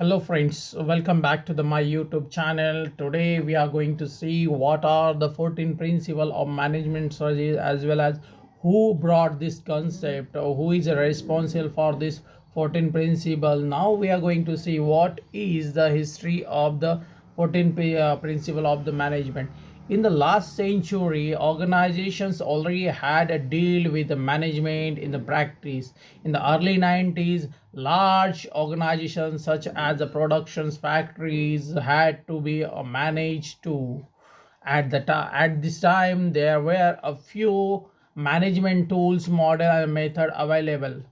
Hello friends, welcome back to my YouTube channel. Today we are going to see what are the 14 principles of management strategy, as well as who brought this concept or who is responsible for this 14 principle. Now we are going to see what is the history of the 14 principle of the management. In the last century, organizations already had a deal with the management in the practice. In the early 90s, large organizations such as the productions factories had to be managed too. At this time, there were a few management tools, model, and method available.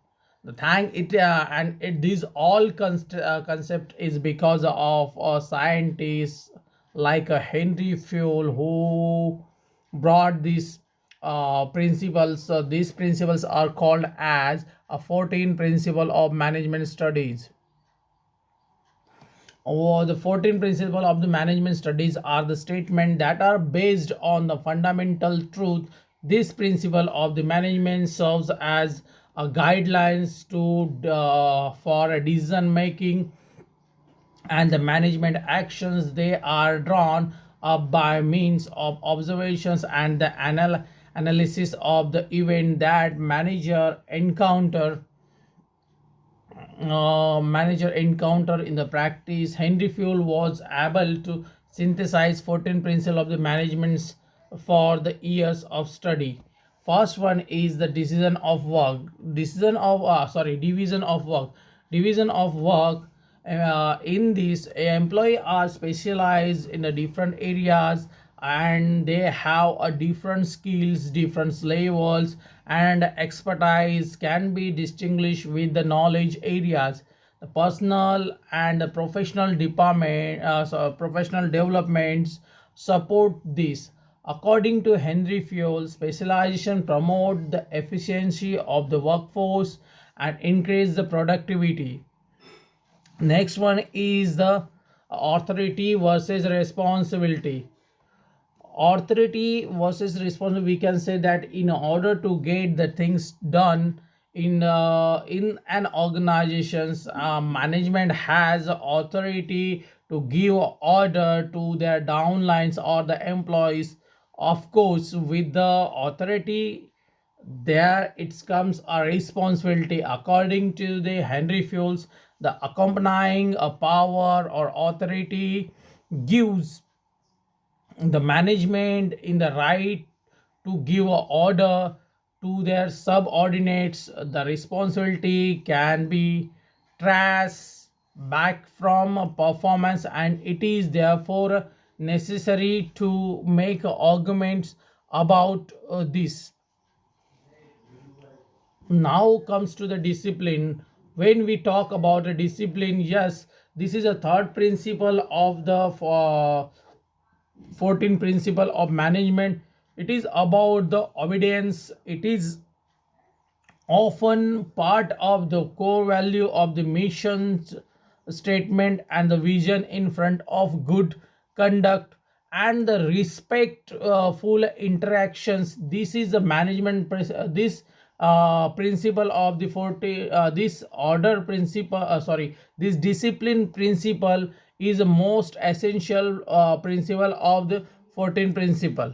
The thing it and it these all concept is because of scientists like Henry Fuel who brought these principles. So these principles are called as a 14 principle of management studies. Or the 14 principles of the management studies are the statement that are based on the fundamental truth. This principle of the management serves as a guidelines to for a decision making and the management actions. They are drawn up by means of observations and the analysis of the event that manager encounter in the practice. Henry Fuel was able to synthesize 14 principles of the management for the years of study. First one is the decision of work. Division of work. Division of work. In this, employee are specialized in the different areas, and they have a different skills, different levels, and expertise can be distinguished with the knowledge areas. The personal and the professional developments support this. According to Henry Fuel, specialization promote the efficiency of the workforce and increase the productivity. Next one is the authority versus responsibility. Authority versus responsibility, we can say that in order to get the things done in an organization's management has authority to give order to their downlines or the employees. Of course, with the authority, there it comes a responsibility. According to the Henry Fuels, the accompanying a power or authority gives the management in the right to give a order to their subordinates. The responsibility can be traced back from a performance, and it is therefore necessary to make arguments about this. Now comes to the discipline. When we talk about a discipline, yes, this is a third principle of the 14 principle of management. It is about the obedience. It is often part of the core value of the mission statement and the vision in front of good conduct and the respectful interactions. This is the this principle of the 40 this order principle this discipline principle is the most essential principle of the 14 principle.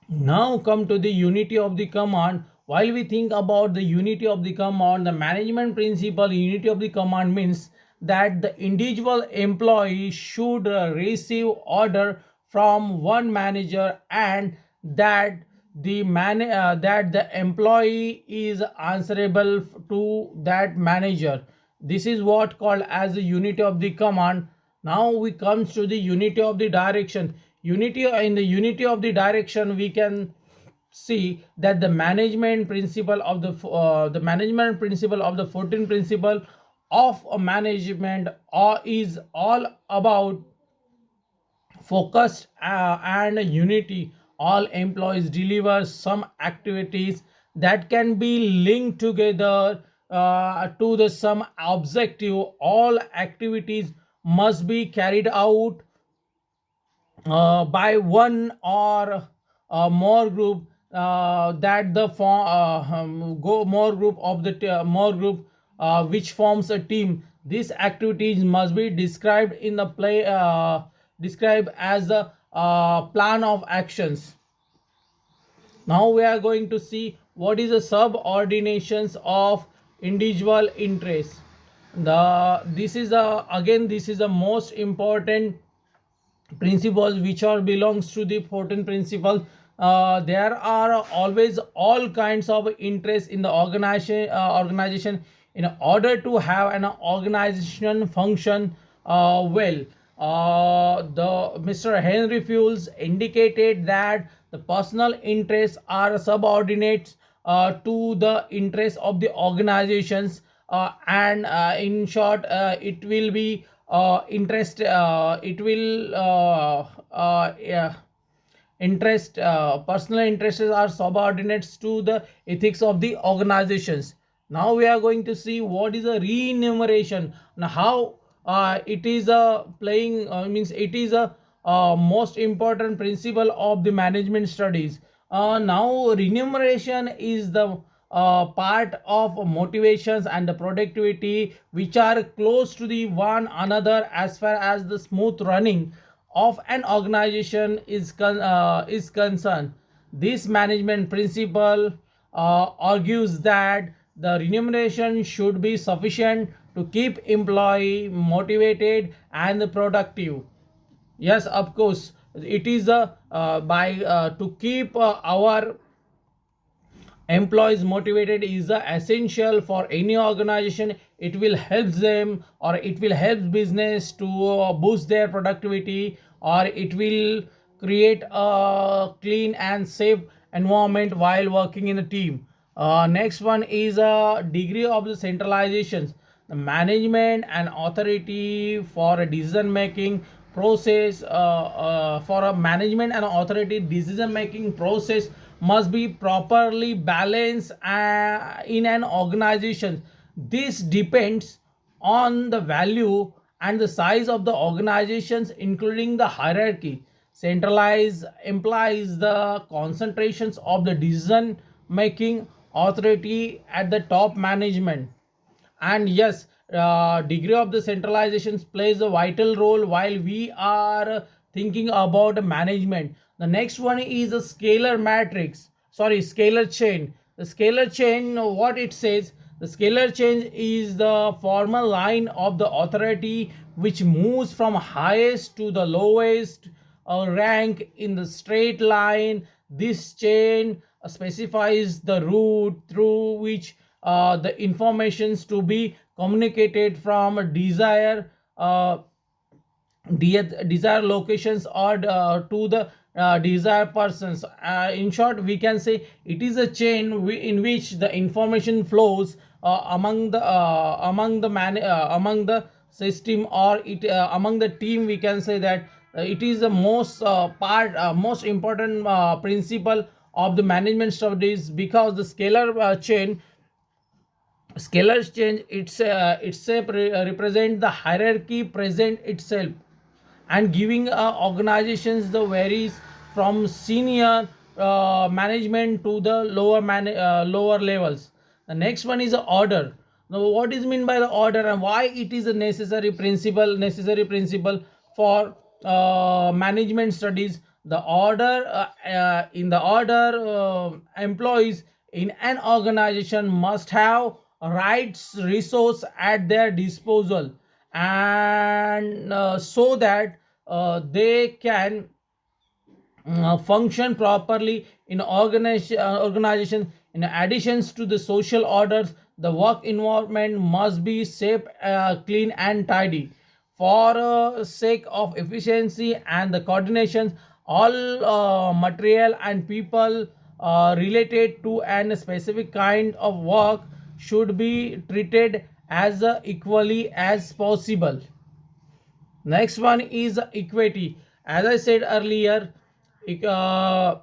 Now come to the unity of the command. While we think about the unity of the command, the management principle unity of the command means that the individual employee should receive order from one manager, and that that the employee is answerable to that manager. This is what called as the unity of the command. Now we comes to the unity of the direction. Unity in the unity of the direction, we can see that the management principle of the 14 principle of a management is all about focused and unity. All employees deliver some activities that can be linked together to the some objective. All activities must be carried out by one or more group, that the go more group of the more group which forms a team. These activities must be described in the play described as the plan of actions. Now we are going to see what is the subordinations of individual interests. This is the most important principles which are belongs to the 14 principles. There are always all kinds of interests in the organization. In order to have an organization function well, the Mr. Henry Fuels indicated that the personal interests are subordinates to the interests of the organizations, and in short, it will be interest it will yeah, interest personal interests are subordinates to the ethics of the organizations. Now we are going to see what is a remuneration and how it is a playing means it is a most important principle of the management studies. Now remuneration is the part of motivations and the productivity which are close to the one another as far as the smooth running of an organization is concerned. This management principle argues that the remuneration should be sufficient to keep employee motivated and productive. Yes, of course, it is a by to keep our employees motivated is essential for any organization. It will help them, or it will help business to boost their productivity, or it will create a clean and safe environment while working in a team. Next one is a degree of the centralizations. The management and authority for a decision making process for a management and authority decision making process must be properly balanced in an organization. This depends on the value and the size of the organizations, including the hierarchy. Centralize implies the concentrations of the decision making authority at the top management. And yes, degree of the centralizations plays a vital role while we are thinking about management. The next one is a scalar matrix, sorry, scalar chain. The scalar chain, what it says, the scalar chain is the formal line of the authority which moves from highest to the lowest rank in the straight line. This chain specifies the route through which the informations to be communicated from desired locations or to the desired persons. In short, we can say it is a chain in which the information flows among the system, or it among the team. We can say that it is the most important principle of the management studies, because the scalar change itself represent the hierarchy present itself, and giving organizations the varies from senior management to the lower levels. The next one is the order. Now what is mean by the order, and why it is a necessary principle for management studies? The order in the order employees in an organization must have rights resource at their disposal, and so that they can function properly in organization. In addition to the social orders, the work environment must be safe, clean and tidy. For sake of efficiency and the coordination, all material and people related to an specific kind of work should be treated as equally as possible. Next one is equity. As I said earlier, uh,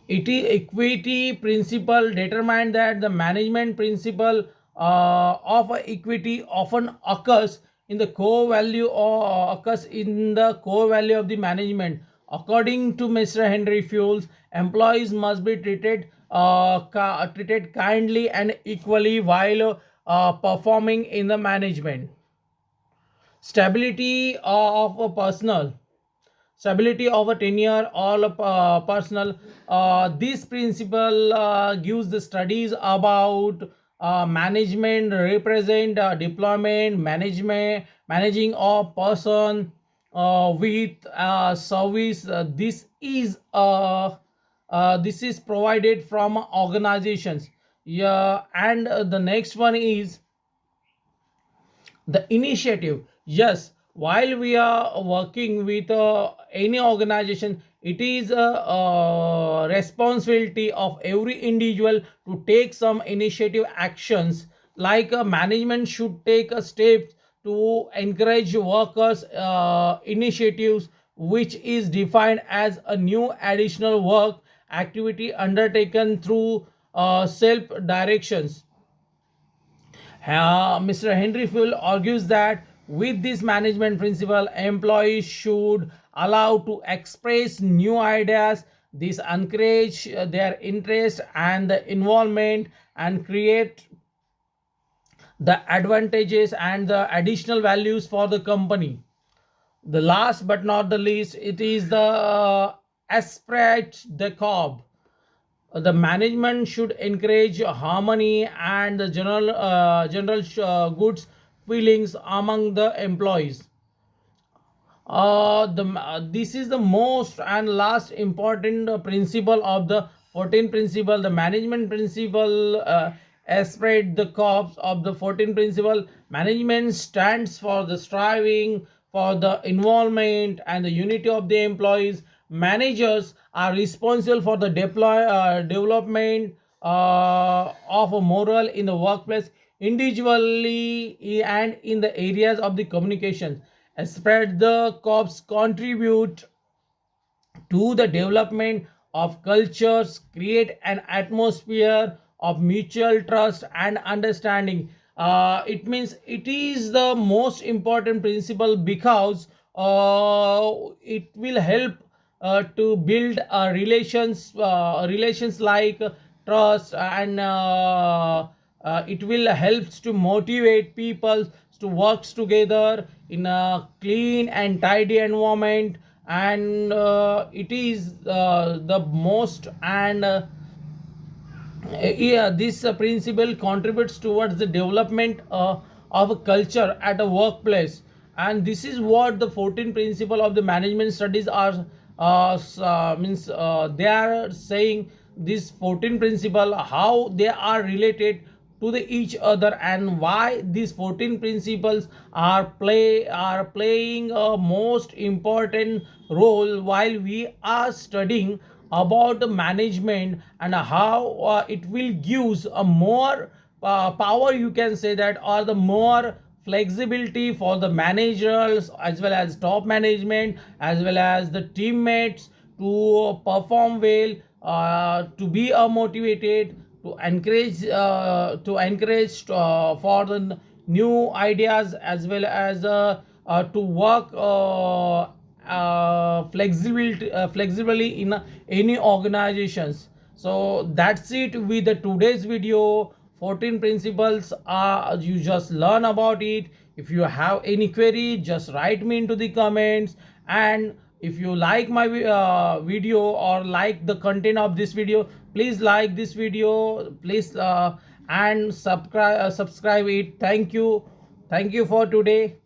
it is equity principle determined that the management principle of equity often occurs in the core value of the management. According to Mr. Henry Fuels, employees must be treated kindly and equally while performing in the management. Stability of a personal, stability of a tenure or personal. This principle gives the studies about management represent deployment management managing a person with service. This is provided from organizations. Yeah, and the next one is the initiative. Yes, while we are working with any organization, it is a responsibility of every individual to take some initiative actions, like management should take a step to encourage workers initiatives, which is defined as a new additional work activity undertaken through self directions. Mr. Henry Fuel argues that with this management principle, employees should allow to express new ideas. This encourage their interest and the involvement and create the advantages and the additional values for the company. The last but not the least, it is the aspect the corp. The management should encourage harmony and the general goods feelings among the employees. This is the most and last important principle of the 14 principle, the management principle. Spread the corps of the 14 principle. Management stands for the striving for the involvement and the unity of the employees. Managers are responsible for the development of a moral in the workplace, individually and in the areas of the communication. Spread the corps contribute to the development of cultures, create an atmosphere of mutual trust and understanding. It means it is the most important principle because it will help to build relations like trust, and it will helps to motivate people to work together in a clean and tidy environment. And it is the most and yeah, this principle contributes towards the development of a culture at a workplace. And this is what the 14 principle of the management studies are means they are saying. This 14 principle, how they are related to the each other, and why these 14 principles are playing a most important role while we are studying about the management, and how it will gives a more power, you can say that, or the more flexibility for the managers as well as top management as well as the teammates to perform well, to be motivated, to encourage for the new ideas, as well as to work flexibly in any organizations. So that's it with the today's video. 14 principles you just learn about it. If you have any query, just write me into the comments. And if you like my video or like the content of this video, please like this video, please and subscribe it. Thank you for today.